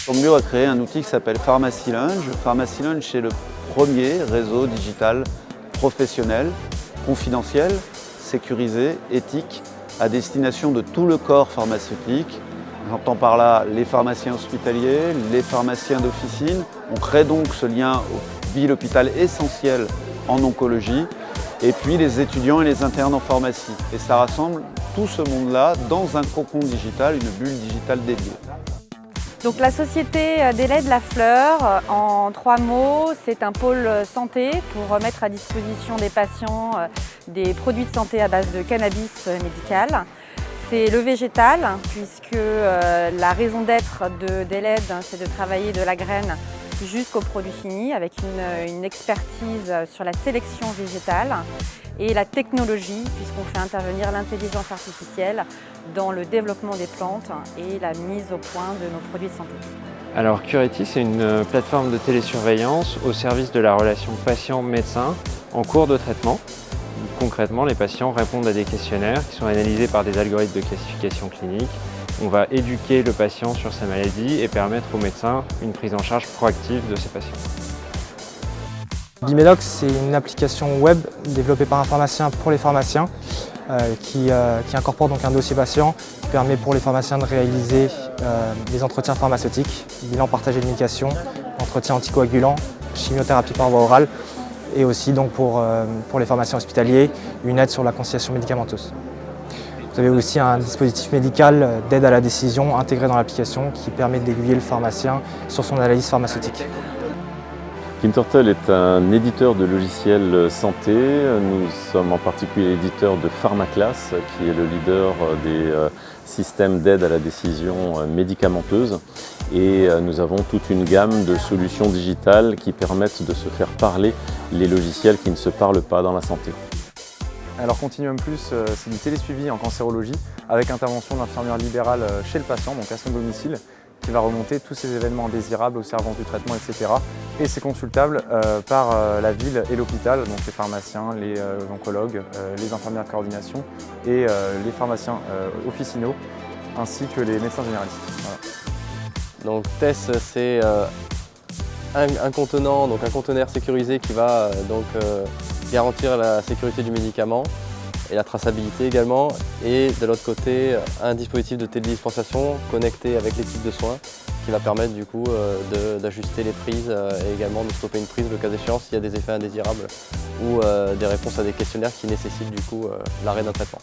Formio a créé un outil qui s'appelle Pharmacy Lunge. Pharmacy Lunge, c'est le premier réseau digital professionnel, confidentiel, sécurisé, éthique, à destination de tout le corps pharmaceutique. J'entends par là les pharmaciens hospitaliers, les pharmaciens d'officine. On crée donc ce lien ville-hôpital essentiel en oncologie, et puis les étudiants et les internes en pharmacie. Et ça rassemble tout ce monde-là dans un cocon digital, une bulle digitale dédiée. Donc la société Délai de la Fleur, en 3 mots, c'est un pôle santé pour mettre à disposition des patients des produits de santé à base de cannabis médical. C'est le végétal, puisque la raison d'être de Délai, c'est de travailler de la graine jusqu'au produit fini avec une expertise sur la sélection végétale, et la technologie, puisqu'on fait intervenir l'intelligence artificielle dans le développement des plantes et la mise au point de nos produits de santé. Alors Curity, c'est une plateforme de télésurveillance au service de la relation patient-médecin en cours de traitement. Concrètement, les patients répondent à des questionnaires qui sont analysés par des algorithmes de classification clinique. On va éduquer le patient sur sa maladie et permettre au médecin une prise en charge proactive de ces patients. Bimedoc, c'est une application web développée par un pharmacien pour les pharmaciens qui incorpore donc un dossier patient qui permet pour les pharmaciens de réaliser des entretiens pharmaceutiques, bilan partagé de médication, entretien anticoagulant, chimiothérapie par voie orale, et aussi donc pour les pharmaciens hospitaliers, une aide sur la conciliation médicamenteuse. Vous avez aussi un dispositif médical d'aide à la décision intégré dans l'application qui permet d'aiguiller le pharmacien sur son analyse pharmaceutique. KinTurtle est un éditeur de logiciels santé. Nous sommes en particulier l'éditeur de PharmaClass, qui est le leader des systèmes d'aide à la décision médicamenteuse. Et nous avons toute une gamme de solutions digitales qui permettent de se faire parler les logiciels qui ne se parlent pas dans la santé. Alors Continuum Plus, c'est du télésuivi en cancérologie avec intervention de l'infirmière libérale chez le patient, donc à son domicile, qui va remonter tous ces événements indésirables, observance du traitement, etc. Et c'est consultable par la ville et l'hôpital, donc les pharmaciens, les oncologues, les infirmières de coordination et les pharmaciens officinaux, ainsi que les médecins généralistes. Voilà. Donc TESS, c'est un contenant, donc un conteneur sécurisé qui va garantir la sécurité du médicament et la traçabilité également, et de l'autre côté un dispositif de télédispensation connecté avec l'équipe de soins qui va permettre du coup d'ajuster les prises et également de stopper une prise le cas échéant s'il y a des effets indésirables ou des réponses à des questionnaires qui nécessitent du coup l'arrêt d'un traitement.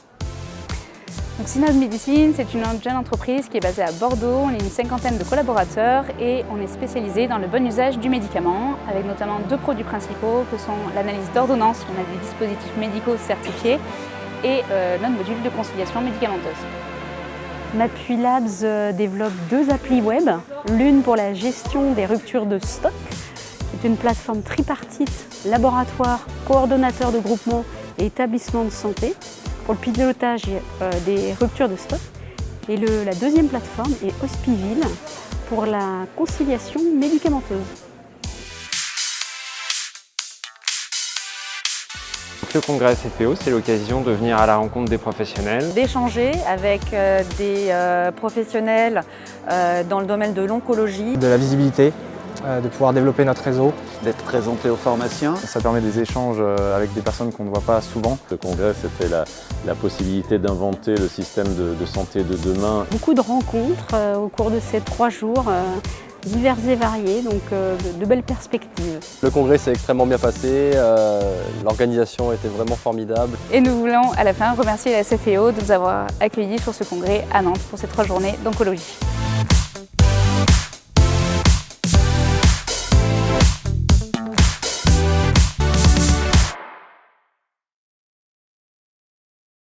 Donc Synode Médecine, c'est une jeune entreprise qui est basée à Bordeaux. On est une 50aine de collaborateurs et on est spécialisé dans le bon usage du médicament, avec notamment 2 produits principaux que sont l'analyse d'ordonnance, on a des dispositifs médicaux certifiés, et notre module de conciliation médicamenteuse. Mapui Labs développe 2 applis web, l'une pour la gestion des ruptures de stock, qui est une plateforme tripartite, laboratoire, coordonnateur de groupement et établissement de santé, pour le pilotage des ruptures de stock. Et la deuxième plateforme est Hospiville pour la conciliation médicamenteuse. Le congrès SFPO, c'est l'occasion de venir à la rencontre des professionnels. D'échanger avec des professionnels dans le domaine de l'oncologie. De la visibilité, de pouvoir développer notre réseau. D'être présenté aux pharmaciens. Ça permet des échanges avec des personnes qu'on ne voit pas souvent. Le congrès, c'était la possibilité d'inventer le système de santé de demain. Beaucoup de rencontres au cours de ces 3 jours, divers et variés, donc de belles perspectives. Le congrès s'est extrêmement bien passé, l'organisation était vraiment formidable. Et nous voulons à la fin remercier la SFPO de nous avoir accueillis sur ce congrès à Nantes pour ces 3 journées d'oncologie.